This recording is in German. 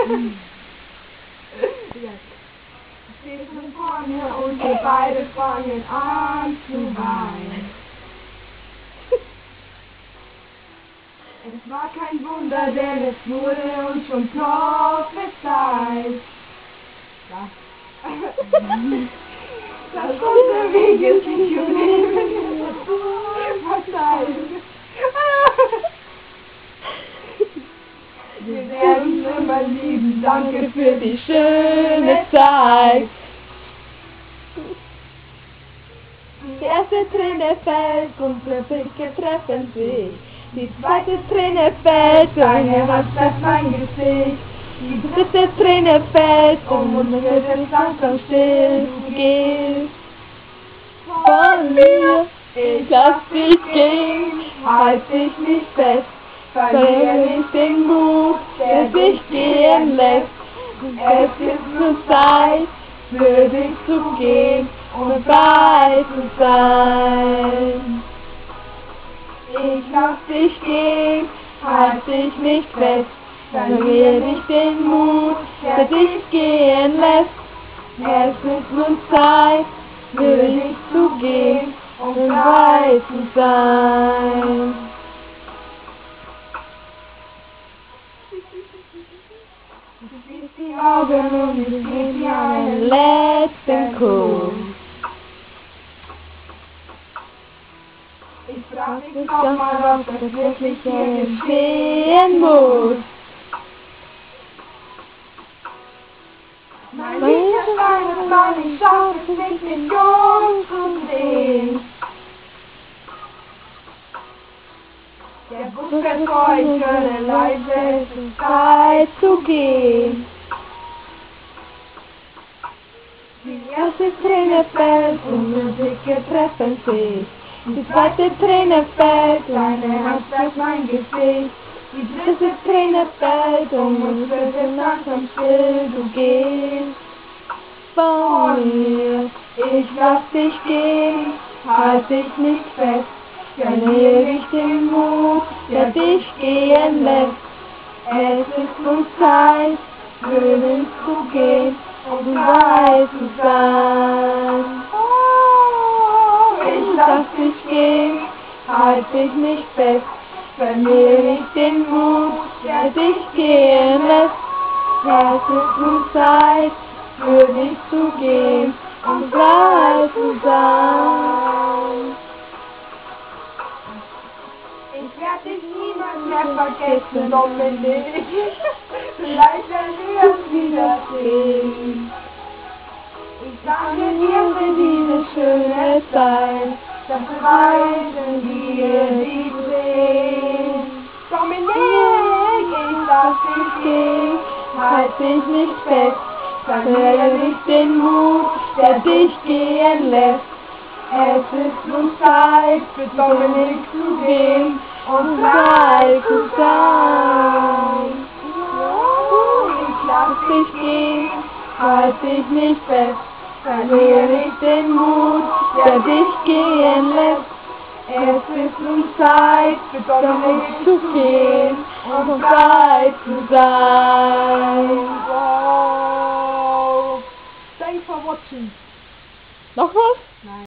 Steht von vorne und wir beide fangen an zu weinen. Es war kein Wunder, denn es wurde uns schon prophezeit. Das unser Weg ist nicht im Leben. Verzeihen. Wir werden uns immer lieben. Danke für die schöne Zeit. Die erste Träne fällt, unsere Blicke treffen sich. Die zweite Träne fällt, deine Hand trifft mein Gesicht. Die dritte Träne fällt, und es wird langsam still. Du gehst von mir, ich lass dich gehen, halt dich nicht fest, verliere nicht den Mut, der dich gehen lässt. Es ist nur Zeit, für dich zu gehen und frei zu sein. Ich lass dich gehen, halt dich nicht fest, verliere nicht den Mut, der dich gehen lässt. Es ist nun Zeit, für dich zu gehen und frei zu sein. Du schließt die Augen und ich gebe dir einen letzten Kuss. Ich frag mich nochmal, ob das wirklich hier geschehen muss. Mein Liebster, das war nicht schafft es nicht mit uns zu sehen. Der Bus fährt vor, ich höre leise, es ist Zeit zu gehen. Die erste Träne fällt, unsere Blicke treffen sich. Die zweite Träne fällt, deine Hand trifft mein Gesicht. Die dritte Träne fällt, und uns wird langsam still. Du gehst von mir, ich lass dich gehen, halt dich nicht fest, verliere nicht den Mut, der dich gehen lässt. Es ist nun Zeit, für dich zu gehen und frei zu sein. Ich lass dich gehen, halt dich nicht fest, verliere nicht den Mut, der dich gehen lässt. Es ist nun Zeit, für dich zu gehen und frei zu sein. Ich werd dich niemals mehr vergessen, Dominik. Vielleicht werden wir uns wiedersehen. Ich danke dir für diese schöne Zeit, das beweisen wir die Tränen. Dominik, ich lass dich gehen, Halt dich nicht fest, verliere nicht den Mut, der dich gehen lässt. Es ist nun Zeit, für Dominik zu gehen und frei zu sein. Ich lass dich gehen, halt dich nicht fest, verliere nicht den Mut, der dich gehen lässt. Es ist nun Zeit, für Dominik zu gehen und frei zu sein. Wow. Thanks for watching. Noch was? Nein.